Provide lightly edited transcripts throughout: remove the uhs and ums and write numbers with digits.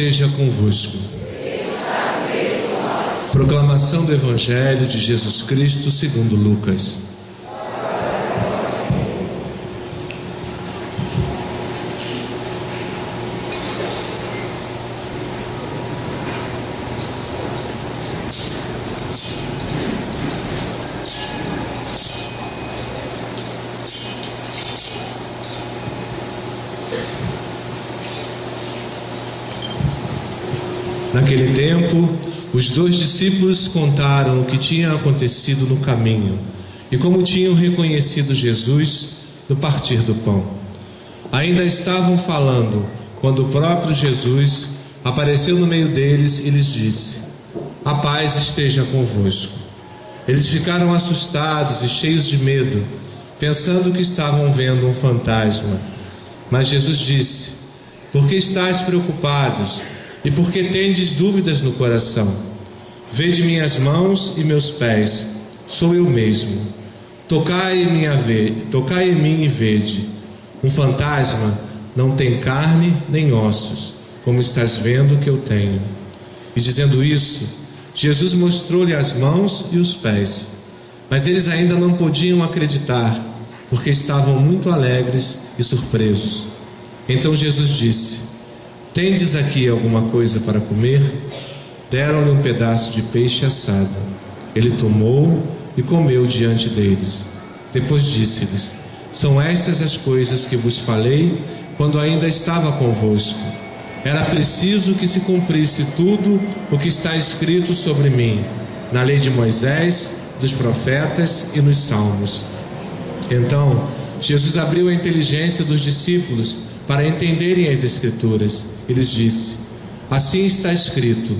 seja convosco. Proclamação do Evangelho de Jesus Cristo segundo Lucas. Naquele tempo, os 2 discípulos contaram o que tinha acontecido no caminho e como tinham reconhecido Jesus no partir do pão. Ainda estavam falando quando o próprio Jesus apareceu no meio deles e lhes disse: "A paz esteja convosco." Eles ficaram assustados e cheios de medo, pensando que estavam vendo um fantasma. Mas Jesus disse: "Por que estáis preocupados? E por que tendes dúvidas no coração? Vede minhas mãos e meus pés, sou eu mesmo. Tocai em mim e vede. Um fantasma não tem carne nem ossos, como estás vendo que eu tenho." E dizendo isso, Jesus mostrou-lhe as mãos e os pés. Mas eles ainda não podiam acreditar, porque estavam muito alegres e surpresos. Então Jesus disse: "Tendes aqui alguma coisa para comer?" Deram-lhe um pedaço de peixe assado. Ele tomou e comeu diante deles. Depois disse-lhes: "São estas as coisas que vos falei quando ainda estava convosco. Era preciso que se cumprisse tudo o que está escrito sobre mim, na lei de Moisés, dos profetas e nos salmos." Então, Jesus abriu a inteligência dos discípulos para entenderem as Escrituras. Ele disse: "Assim está escrito: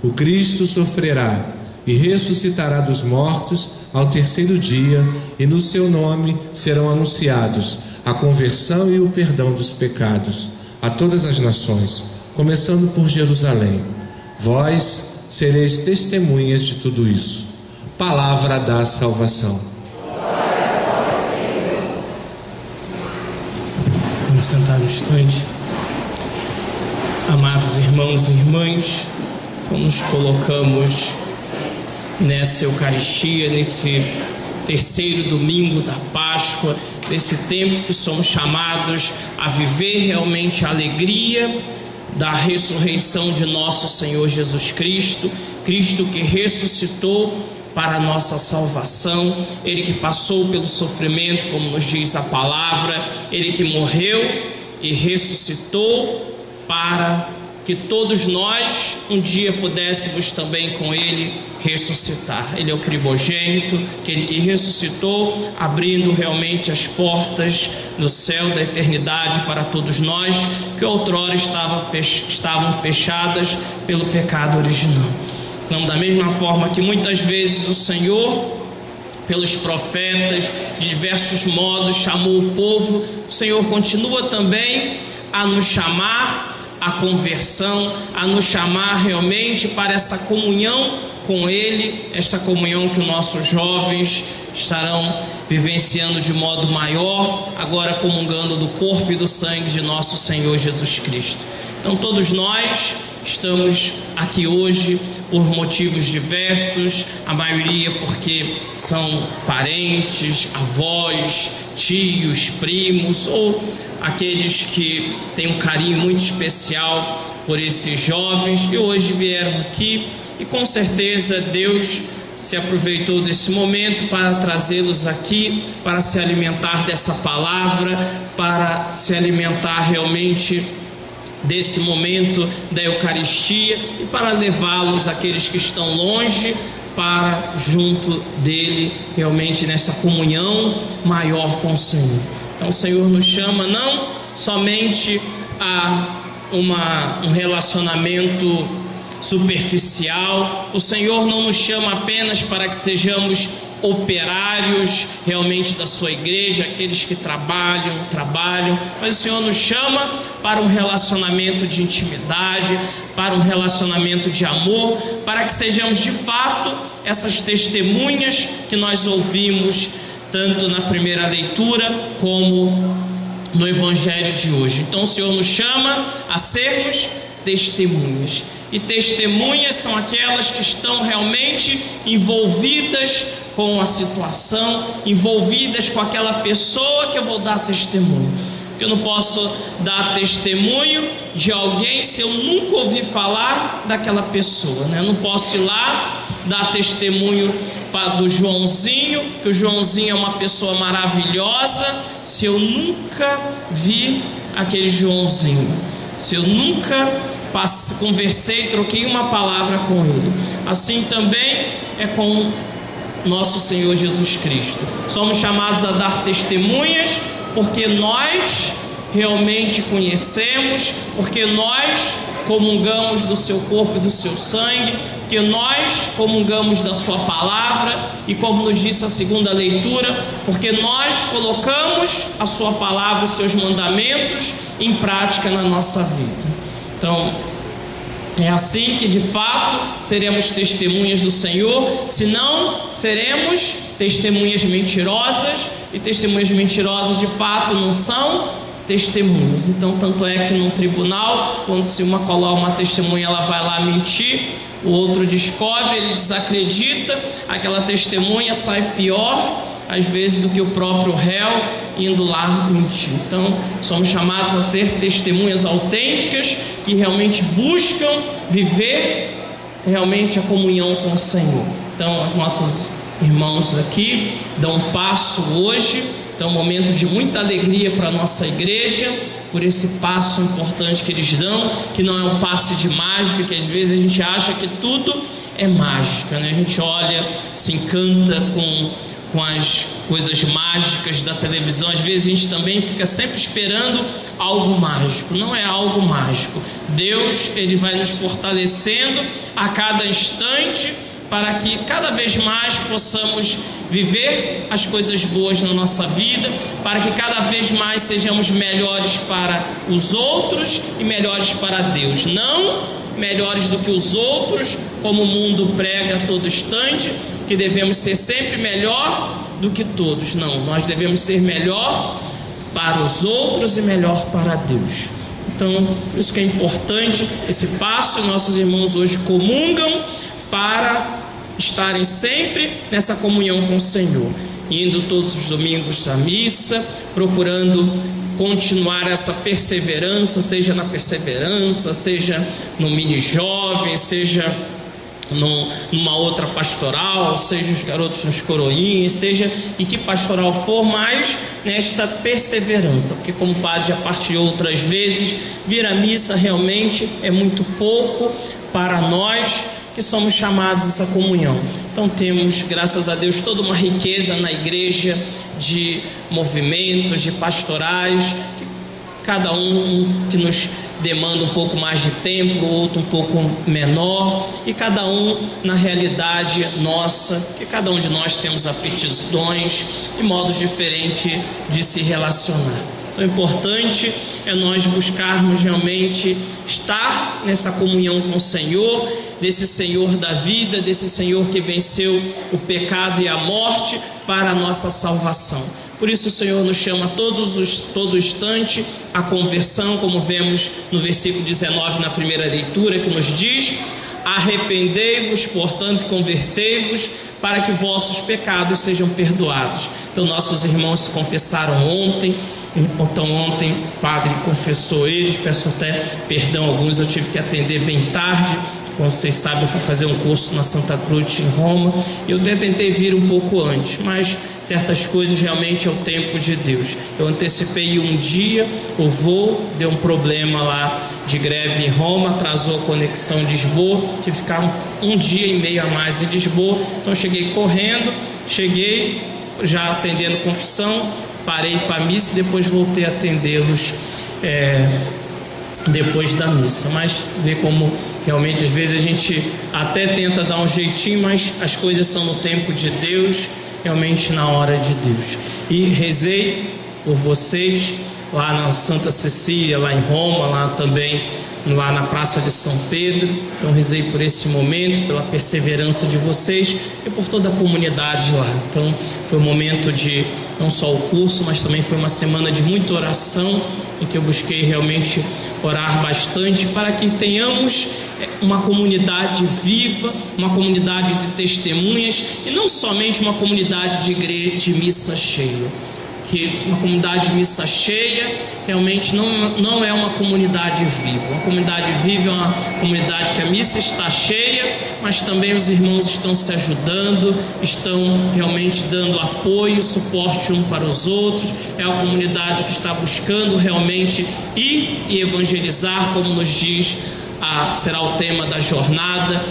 o Cristo sofrerá e ressuscitará dos mortos ao terceiro dia, e no seu nome serão anunciados a conversão e o perdão dos pecados a todas as nações, começando por Jerusalém. Vós sereis testemunhas de tudo isso." Palavra da salvação. Vamos sentar no instante. Amados irmãos e irmãs, então nos colocamos nessa Eucaristia, nesse terceiro domingo da Páscoa, nesse tempo que somos chamados a viver realmente a alegria da ressurreição de nosso Senhor Jesus Cristo, Cristo que ressuscitou para a nossa salvação, Ele que passou pelo sofrimento, como nos diz a palavra, Ele que morreu e ressuscitou para que todos nós um dia pudéssemos também com Ele ressuscitar. Ele é o primogênito, aquele que ressuscitou, abrindo realmente as portas do céu da eternidade para todos nós, que outrora estavam fechadas pelo pecado original. Então, da mesma forma que muitas vezes o Senhor, pelos profetas, de diversos modos chamou o povo, o Senhor continua também a nos chamar à conversão, a nos chamar realmente para essa comunhão com Ele, essa comunhão que os nossos jovens estarão vivenciando de modo maior, agora comungando do corpo e do sangue de nosso Senhor Jesus Cristo. Então todos nós estamos aqui hoje por motivos diversos, a maioria porque são parentes, avós, tios, primos, ou aqueles que têm um carinho muito especial por esses jovens que hoje vieram aqui, e com certeza Deus se aproveitou desse momento para trazê-los aqui, para se alimentar dessa palavra, para se alimentar realmente desse momento da Eucaristia e para levá-los, aqueles que estão longe, para junto dele, realmente nessa comunhão maior com o Senhor. Então o Senhor nos chama não somente a um relacionamento superficial, o Senhor não nos chama apenas para que sejamos operários realmente da sua igreja, aqueles que trabalham, mas o Senhor nos chama para um relacionamento de intimidade, para um relacionamento de amor, para que sejamos de fato essas testemunhas que nós ouvimos tanto na primeira leitura como no Evangelho de hoje. Então o Senhor nos chama a sermos testemunhas. E testemunhas são aquelas que estão realmente envolvidas com a situação, envolvidas com aquela pessoa que eu vou dar testemunho. Porque eu não posso dar testemunho de alguém se eu nunca ouvi falar daquela pessoa, né? Eu não posso ir lá dar testemunho do Joãozinho, que o Joãozinho é uma pessoa maravilhosa, se eu nunca vi aquele Joãozinho, se eu nunca conversei, troquei uma palavra com ele. Assim também é com nosso Senhor Jesus Cristo. Somos chamados a dar testemunhas porque nós realmente conhecemos, porque nós comungamos do seu corpo e do seu sangue, porque nós comungamos da sua palavra, e como nos disse a segunda leitura, porque nós colocamos a sua palavra, os seus mandamentos em prática na nossa vida. Então, é assim que de fato seremos testemunhas do Senhor, senão seremos testemunhas mentirosas, e testemunhas mentirosas de fato não são testemunhas. Então, tanto é que no tribunal, quando se uma coloca uma testemunha, ela vai lá mentir, o outro descobre, ele desacredita, aquela testemunha sai pior às vezes do que o próprio réu indo lá mentir. Então, somos chamados a ser testemunhas autênticas que realmente buscam viver realmente a comunhão com o Senhor. Então, os nossos irmãos aqui dão um passo hoje. Então, um momento de muita alegria para a nossa igreja, por esse passo importante que eles dão, que não é um passe de mágica, que às vezes a gente acha que tudo é mágica, né? A gente olha, se encanta com as coisas mágicas da televisão. Às vezes a gente também fica sempre esperando algo mágico. Não é algo mágico. Deus, ele vai nos fortalecendo a cada instante para que cada vez mais possamos viver as coisas boas na nossa vida, para que cada vez mais sejamos melhores para os outros e melhores para Deus. Não melhores do que os outros, como o mundo prega a todo instante, que devemos ser sempre melhor do que todos. Não, nós devemos ser melhor para os outros e melhor para Deus. Então, por isso que é importante esse passo. Nossos irmãos hoje comungam para estarem sempre nessa comunhão com o Senhor, indo todos os domingos à missa, procurando continuar essa perseverança, seja na perseverança, seja no mini jovem, seja numa outra pastoral, seja os garotos nos coroinhas, seja em que pastoral for, mas nesta perseverança, porque como o padre já partilhou outras vezes, vir à missa realmente é muito pouco para nós que somos chamados a essa comunhão. Então temos, graças a Deus, toda uma riqueza na igreja de movimentos, de pastorais, cada um que nos demanda um pouco mais de tempo, outro um pouco menor, e cada um na realidade nossa, que cada um de nós temos aptidões e modos diferentes de se relacionar. Então, o importante é nós buscarmos realmente estar nessa comunhão com o Senhor, desse Senhor da vida, desse Senhor que venceu o pecado e a morte para a nossa salvação. Por isso o Senhor nos chama todo instante à conversão, como vemos no versículo 19 na primeira leitura, que nos diz: arrependei-vos, portanto, e convertei-vos, para que vossos pecados sejam perdoados. Então nossos irmãos se confessaram ontem. Então ontem o padre confessou eles, peço até perdão a alguns, eu tive que atender bem tarde. Como vocês sabem, eu fui fazer um curso na Santa Cruz em Roma. Eu até tentei vir um pouco antes, mas certas coisas realmente é o tempo de Deus. Eu antecipei um dia o voo, deu um problema lá de greve em Roma, atrasou a conexão em Lisboa, tive que ficar um dia e meio a mais em Lisboa. Então eu cheguei correndo, cheguei já atendendo confissão, parei para a missa e depois voltei a atendê-los depois da missa. Mas vê como realmente às vezes a gente até tenta dar um jeitinho, mas as coisas são no tempo de Deus, realmente na hora de Deus. E rezei por vocês lá na Santa Cecília, lá em Roma, lá também lá na Praça de São Pedro. Então rezei por esse momento, pela perseverança de vocês e por toda a comunidade lá. Então foi um momento de não só o curso, mas também foi uma semana de muita oração, em que eu busquei realmente orar bastante para que tenhamos uma comunidade viva, uma comunidade de testemunhas e não somente uma comunidade de igreja de missa cheia. Que uma comunidade de missa cheia realmente não é uma comunidade viva. Uma comunidade viva é uma comunidade que a missa está cheia, mas também os irmãos estão se ajudando, estão realmente dando apoio, suporte um para os outros. É uma comunidade que está buscando realmente ir e evangelizar, como nos diz, será o tema da jornada,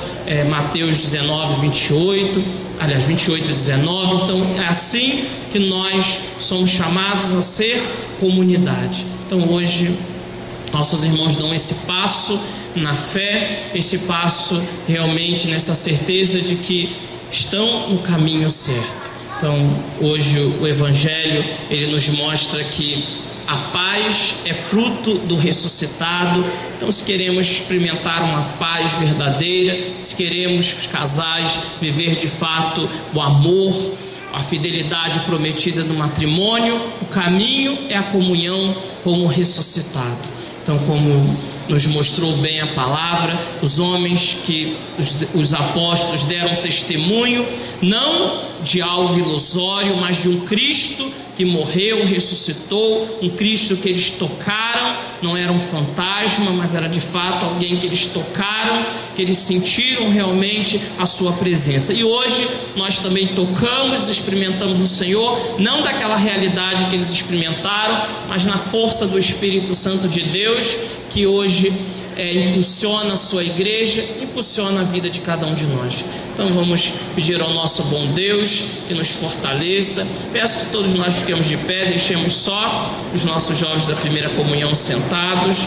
Mateus 19, 28, aliás 28 e 19. Então é assim que nós somos chamados a ser comunidade. Então hoje nossos irmãos dão esse passo na fé, esse passo realmente nessa certeza de que estão no caminho certo. Então hoje o Evangelho ele nos mostra que a paz é fruto do ressuscitado. Então, se queremos experimentar uma paz verdadeira, se queremos os casais viver de fato o amor, a fidelidade prometida no matrimônio, o caminho é a comunhão com o ressuscitado. Então, como nos mostrou bem a palavra, os homens que os apóstolos deram testemunho, não de algo ilusório, mas de um Cristo que morreu, ressuscitou, um Cristo que eles tocaram, não era um fantasma, mas era de fato alguém que eles tocaram, que eles sentiram realmente a sua presença. E hoje nós também tocamos, experimentamos o Senhor, não daquela realidade que eles experimentaram, mas na força do Espírito Santo de Deus, que hoje impulsiona a sua igreja, impulsiona a vida de cada um de nós. Então vamos pedir ao nosso bom Deus que nos fortaleça. Peço que todos nós fiquemos de pé, deixemos só os nossos jovens da primeira comunhão sentados.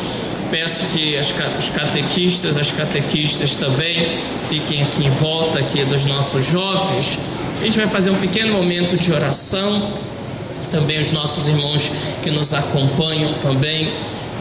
Peço que os catequistas, as catequistas também fiquem aqui em volta aqui dos nossos jovens. A gente vai fazer um pequeno momento de oração. Também os nossos irmãos que nos acompanham também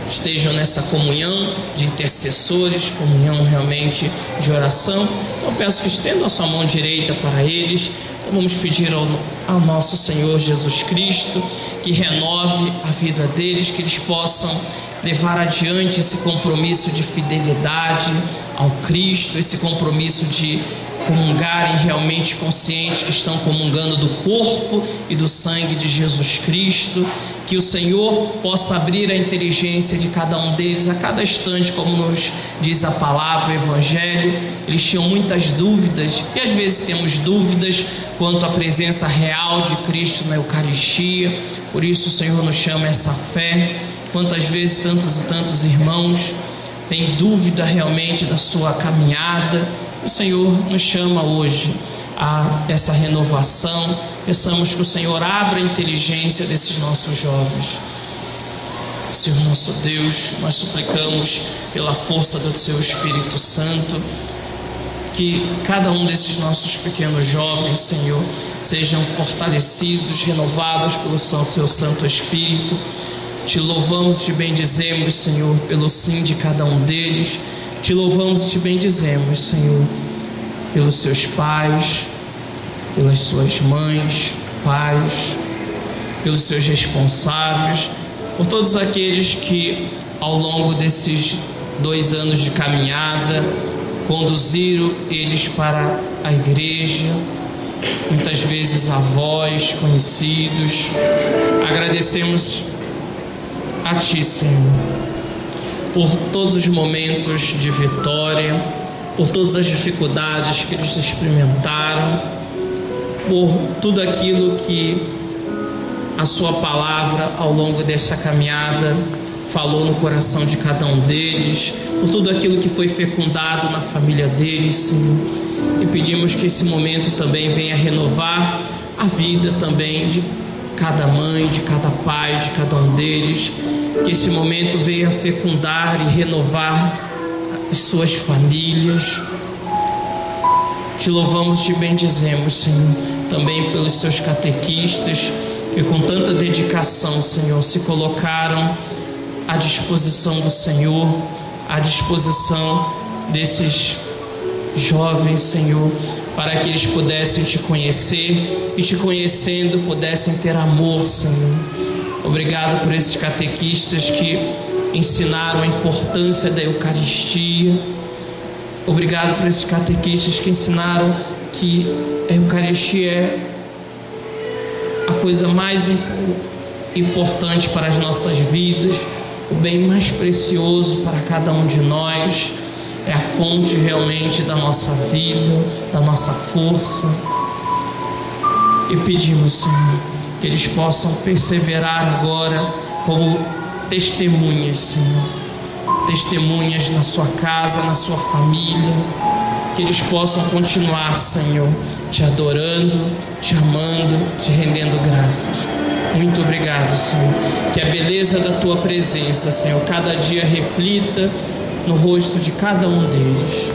estejam nessa comunhão de intercessores, comunhão realmente de oração. Então peço que estendam a sua mão direita para eles. Então vamos pedir ao nosso Senhor Jesus Cristo que renove a vida deles, que eles possam levar adiante esse compromisso de fidelidade ao Cristo, esse compromisso de comungarem realmente conscientes que estão comungando do corpo e do sangue de Jesus Cristo. Que o Senhor possa abrir a inteligência de cada um deles a cada instante, como nos diz a palavra, o Evangelho. Eles tinham muitas dúvidas, e às vezes temos dúvidas quanto à presença real de Cristo na Eucaristia. Por isso o Senhor nos chama a essa fé. Quantas vezes tantos e tantos irmãos têm dúvida realmente da sua caminhada. O Senhor nos chama hoje a essa renovação. Peçamos que o Senhor abra a inteligência desses nossos jovens. Senhor nosso Deus, nós suplicamos pela força do Seu Espírito Santo que cada um desses nossos pequenos jovens, Senhor, sejam fortalecidos, renovados pelo Seu Santo Espírito. Te louvamos e te bendizemos, Senhor, pelo sim de cada um deles. Te louvamos e te bendizemos, Senhor, pelos seus pais, pelas suas mães, pais, pelos seus responsáveis, por todos aqueles que ao longo desses 2 anos de caminhada conduziram eles para a igreja, muitas vezes avós, conhecidos. Agradecemos a Ti, Senhor, por todos os momentos de vitória, por todas as dificuldades que eles experimentaram, por tudo aquilo que a Sua palavra ao longo dessa caminhada falou no coração de cada um deles, por tudo aquilo que foi fecundado na família deles, Senhor. E pedimos que esse momento também venha renovar a vida também de cada mãe, de cada pai, de cada um deles, que esse momento venha fecundar e renovar as suas famílias. Te louvamos e te bendizemos, Senhor, também pelos seus catequistas que com tanta dedicação, Senhor, se colocaram à disposição do Senhor à disposição desses jovens, Senhor, para que eles pudessem Te conhecer e, Te conhecendo, pudessem ter amor, Senhor. Obrigado por esses catequistas que ensinaram a importância da Eucaristia. Obrigado por esses catequistas que ensinaram que a Eucaristia é a coisa mais importante para as nossas vidas, o bem mais precioso para cada um de nós, é a fonte realmente da nossa vida, da nossa força. E pedimos, Senhor, que eles possam perseverar agora como testemunhas, Senhor, testemunhas na sua casa, na sua família, que eles possam continuar, Senhor, Te adorando, Te amando, Te rendendo graças. Muito obrigado, Senhor. Que a beleza da Tua presença, Senhor, cada dia reflita no rosto de cada um deles.